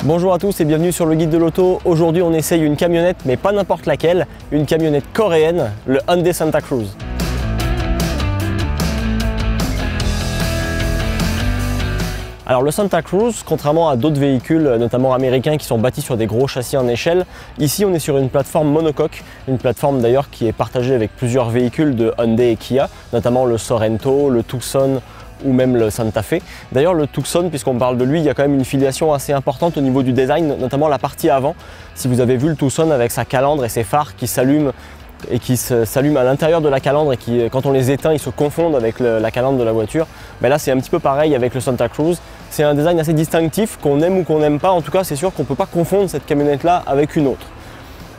Bonjour à tous et bienvenue sur le guide de l'auto. Aujourd'hui on essaye une camionnette, mais pas n'importe laquelle, une camionnette coréenne, le Hyundai Santa Cruz. Alors le Santa Cruz, contrairement à d'autres véhicules, notamment américains qui sont bâtis sur des gros châssis en échelle, ici on est sur une plateforme monocoque, une plateforme d'ailleurs qui est partagée avec plusieurs véhicules de Hyundai et Kia, notamment le Sorento, le Tucson ou même le Santa Fe. D'ailleurs le Tucson, puisqu'on parle de lui, il y a quand même une filiation assez importante au niveau du design, notamment la partie avant. Si vous avez vu le Tucson avec sa calandre et ses phares qui s'allument et qui s'allument à l'intérieur de la calandre et qui, quand on les éteint, ils se confondent avec la calandre de la voiture. Ben là, c'est un petit peu pareil avec le Santa Cruz. C'est un design assez distinctif, qu'on aime ou qu'on n'aime pas. En tout cas, c'est sûr qu'on ne peut pas confondre cette camionnette-là avec une autre.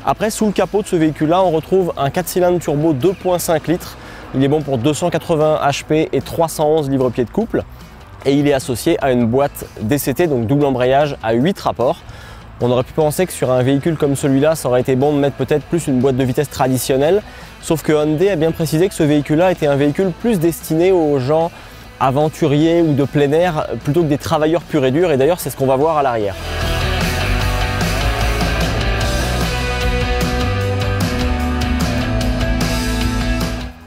Après, sous le capot de ce véhicule-là, on retrouve un 4 cylindres turbo 2.5 litres. Il est bon pour 280 HP et 311 livres-pieds de couple. Et il est associé à une boîte DCT, donc double embrayage à 8 rapports. On aurait pu penser que sur un véhicule comme celui-là, ça aurait été bon de mettre peut-être plus une boîte de vitesse traditionnelle. Sauf que Hyundai a bien précisé que ce véhicule-là était un véhicule plus destiné aux gens aventuriers ou de plein air, plutôt que des travailleurs purs et durs. Et d'ailleurs, c'est ce qu'on va voir à l'arrière.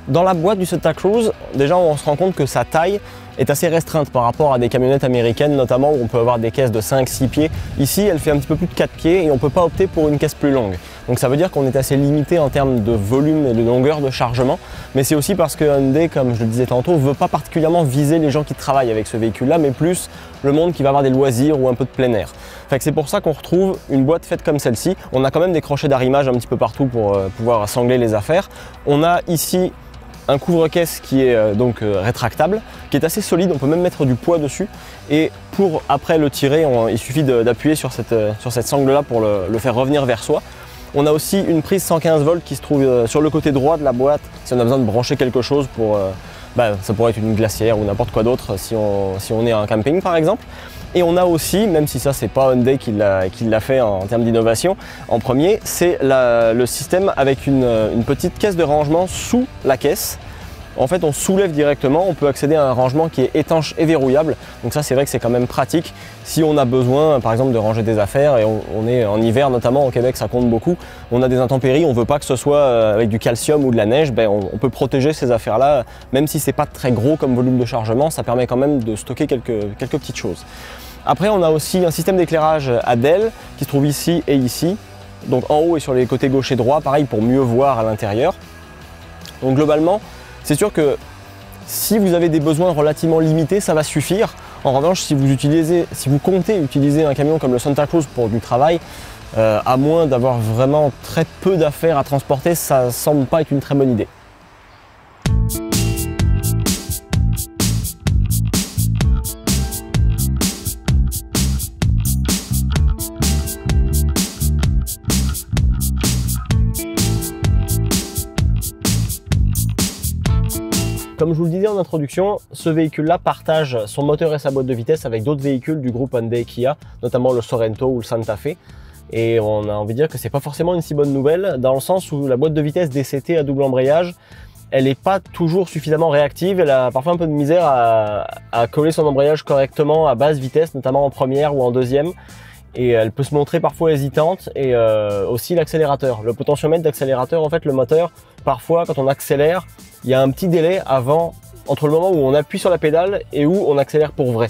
Dans la boîte du Santa Cruz, déjà on se rend compte que sa taille est assez restreinte par rapport à des camionnettes américaines, notamment où on peut avoir des caisses de 5-6 pieds. Ici, elle fait un petit peu plus de 4 pieds et on ne peut pas opter pour une caisse plus longue. Donc ça veut dire qu'on est assez limité en termes de volume et de longueur de chargement. Mais c'est aussi parce que Hyundai, comme je le disais tantôt, ne veut pas particulièrement viser les gens qui travaillent avec ce véhicule-là, mais plus le monde qui va avoir des loisirs ou un peu de plein air. C'est pour ça qu'on retrouve une boîte faite comme celle-ci. On a quand même des crochets d'arrimage un petit peu partout pour pouvoir sangler les affaires. On a ici un couvre-caisse qui est donc rétractable, qui est assez solide, on peut même mettre du poids dessus. Et pour après le tirer, il suffit d'appuyer sur cette sangle-là pour le faire revenir vers soi. On a aussi une prise 115 volts qui se trouve sur le côté droit de la boîte, si on a besoin de brancher quelque chose pour... ça pourrait être une glacière ou n'importe quoi d'autre si on est en camping par exemple. Et on a aussi, même si ça c'est pas Hyundai qui l'a fait en termes d'innovation, en premier, c'est le système avec une petite caisse de rangement sous la caisse. En fait, on soulève directement, on peut accéder à un rangement qui est étanche et verrouillable. Donc ça, c'est vrai que c'est quand même pratique. Si on a besoin, par exemple, de ranger des affaires, et on est en hiver, notamment au Québec, ça compte beaucoup. On a des intempéries, on ne veut pas que ce soit avec du calcium ou de la neige, on peut protéger ces affaires-là. Même si c'est pas très gros comme volume de chargement, ça permet quand même de stocker quelques petites choses. Après, on a aussi un système d'éclairage à DEL qui se trouve ici et ici. Donc en haut et sur les côtés gauche et droit, pareil pour mieux voir à l'intérieur. Donc globalement, c'est sûr que si vous avez des besoins relativement limités, ça va suffire. En revanche, si vous comptez utiliser un camion comme le Santa Cruz pour du travail, à moins d'avoir vraiment très peu d'affaires à transporter, ça ne semble pas être une très bonne idée. Comme je vous le disais en introduction, ce véhicule-là partage son moteur et sa boîte de vitesse avec d'autres véhicules du groupe Hyundai et Kia, notamment le Sorento ou le Santa Fe. Et on a envie de dire que c'est pas forcément une si bonne nouvelle, dans le sens où la boîte de vitesse DCT à double embrayage, elle n'est pas toujours suffisamment réactive, elle a parfois un peu de misère à coller son embrayage correctement à basse vitesse, notamment en première ou en deuxième. Et elle peut se montrer parfois hésitante, et aussi l'accélérateur. Le potentiomètre d'accélérateur, en fait le moteur, parfois quand on accélère, il y a un petit délai entre le moment où on appuie sur la pédale et où on accélère pour vrai.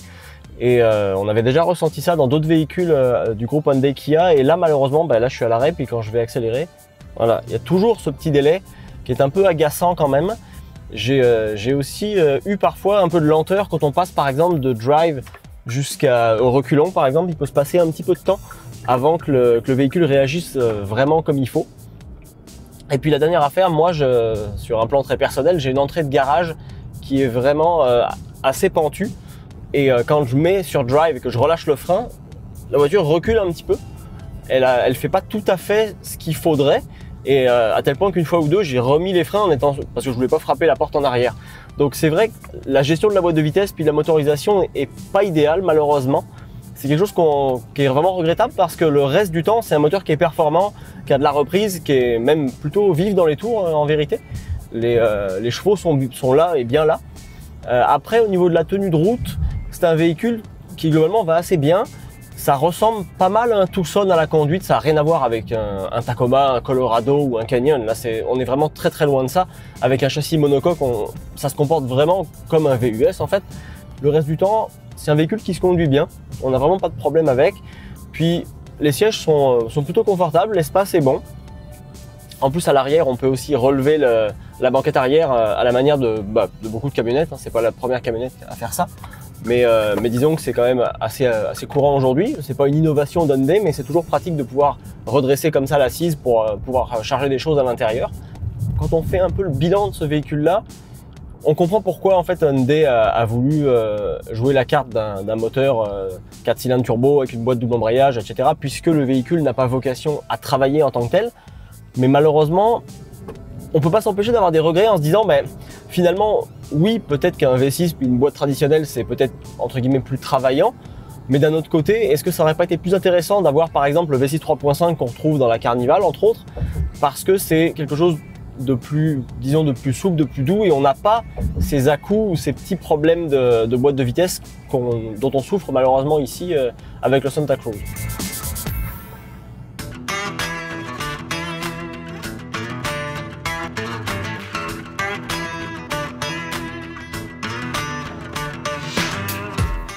Et on avait déjà ressenti ça dans d'autres véhicules du groupe Hyundai Kia, et là malheureusement, là je suis à l'arrêt, puis quand je vais accélérer, voilà, il y a toujours ce petit délai qui est un peu agaçant quand même. J'ai aussi eu parfois un peu de lenteur quand on passe par exemple de drive jusqu'au reculon par exemple. Il peut se passer un petit peu de temps avant que le véhicule réagisse vraiment comme il faut. Et puis la dernière affaire, moi sur un plan très personnel, j'ai une entrée de garage qui est vraiment assez pentue. Et quand je mets sur drive et que je relâche le frein, la voiture recule un petit peu. Elle fait pas tout à fait ce qu'il faudrait. Et à tel point qu'une fois ou deux, j'ai remis les freins parce que je voulais pas frapper la porte en arrière. Donc c'est vrai que la gestion de la boîte de vitesse puis de la motorisation est pas idéale malheureusement. C'est quelque chose qui est vraiment regrettable parce que le reste du temps, c'est un moteur qui est performant, qui a de la reprise, qui est même plutôt vif dans les tours en vérité. Les chevaux sont là et bien là. Après, au niveau de la tenue de route, c'est un véhicule qui globalement va assez bien. Ça ressemble pas mal à un Tucson à la conduite, ça n'a rien à voir avec un Tacoma, un Colorado ou un Canyon. Là, on est vraiment très très loin de ça. Avec un châssis monocoque, ça se comporte vraiment comme un VUS en fait. Le reste du temps, c'est un véhicule qui se conduit bien. On n'a vraiment pas de problème avec. Puis les sièges sont plutôt confortables, l'espace est bon. En plus, à l'arrière, on peut aussi relever la banquette arrière à la manière de beaucoup de camionnettes. C'est pas la première camionnette à faire ça. Mais disons que c'est quand même assez courant aujourd'hui. C'est pas une innovation d'Hyundai, mais c'est toujours pratique de pouvoir redresser comme ça l'assise pour pouvoir charger des choses à l'intérieur. Quand on fait un peu le bilan de ce véhicule-là, on comprend pourquoi en fait Hyundai a voulu jouer la carte d'un moteur 4 cylindres turbo avec une boîte double embrayage, etc. Puisque le véhicule n'a pas vocation à travailler en tant que tel. Mais malheureusement, on peut pas s'empêcher d'avoir des regrets en se disant finalement, oui, peut-être qu'un V6 puis une boîte traditionnelle, c'est peut-être entre guillemets plus travaillant, mais d'un autre côté, est-ce que ça aurait pas été plus intéressant d'avoir par exemple le V6 3.5 qu'on retrouve dans la Carnival, entre autres, parce que c'est quelque chose de plus, disons, de plus souple, de plus doux, et on n'a pas ces à-coups ou ces petits problèmes de boîte de vitesse dont on souffre malheureusement ici avec le Santa Cruz.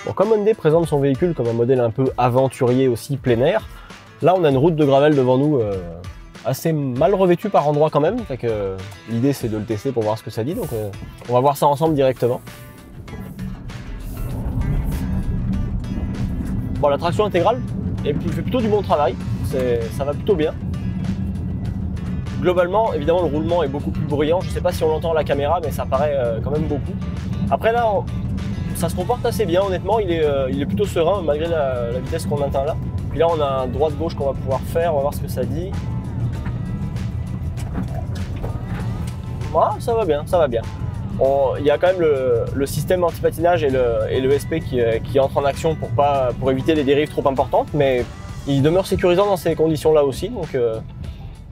Bon, comme Hyundai présente son véhicule comme un modèle un peu aventurier aussi plein air, là on a une route de gravel devant nous assez mal revêtue par endroits quand même. L'idée c'est de le tester pour voir ce que ça dit, donc on va voir ça ensemble directement. Bon, la traction intégrale fait plutôt du bon travail, ça va plutôt bien. Globalement, évidemment, le roulement est beaucoup plus bruyant. Je ne sais pas si on l'entend à la caméra, mais ça paraît quand même beaucoup. Après là, ça se comporte assez bien, honnêtement, il est plutôt serein malgré la vitesse qu'on atteint là. Puis là, on a un droite-gauche qu'on va pouvoir faire, on va voir ce que ça dit. Voilà, ça va bien, ça va bien. Il y a quand même le système anti-patinage et le SP qui entre en action pour éviter les dérives trop importantes, mais il demeure sécurisant dans ces conditions-là aussi. Donc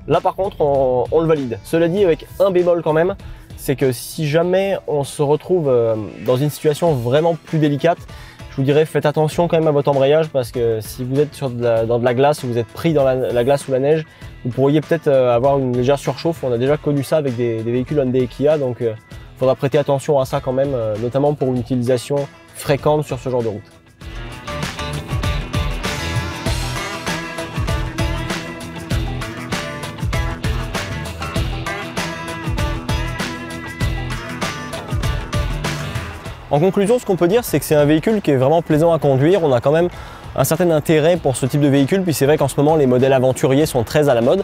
là, par contre, on le valide. Cela dit, avec un bémol quand même, c'est que si jamais on se retrouve dans une situation vraiment plus délicate, je vous dirais faites attention quand même à votre embrayage, parce que si vous êtes dans de la glace ou vous êtes pris dans la glace ou la neige, vous pourriez peut-être avoir une légère surchauffe. On a déjà connu ça avec des véhicules Hyundai et Kia, donc il faudra prêter attention à ça quand même, notamment pour une utilisation fréquente sur ce genre de route. En conclusion, ce qu'on peut dire, c'est que c'est un véhicule qui est vraiment plaisant à conduire. On a quand même un certain intérêt pour ce type de véhicule, puis c'est vrai qu'en ce moment, les modèles aventuriers sont très à la mode.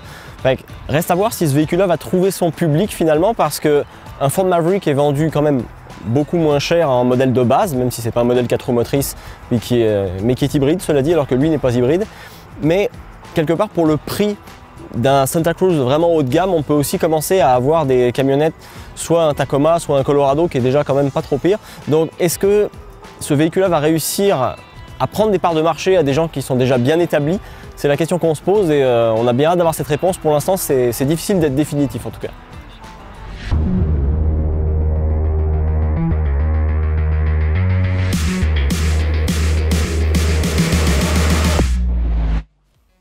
Reste à voir si ce véhicule-là va trouver son public finalement, parce qu'un Ford Maverick est vendu quand même beaucoup moins cher en modèle de base, même si c'est pas un modèle 4 roues motrices, mais qui est hybride, cela dit, alors que lui n'est pas hybride. Mais quelque part, pour le prix d'un Santa Cruz vraiment haut de gamme, on peut aussi commencer à avoir des camionnettes, soit un Tacoma, soit un Colorado, qui est déjà quand même pas trop pire. Donc est-ce que ce véhicule-là va réussir à prendre des parts de marché à des gens qui sont déjà bien établis? C'est la question qu'on se pose, et on a bien hâte d'avoir cette réponse. Pour l'instant, c'est difficile d'être définitif en tout cas.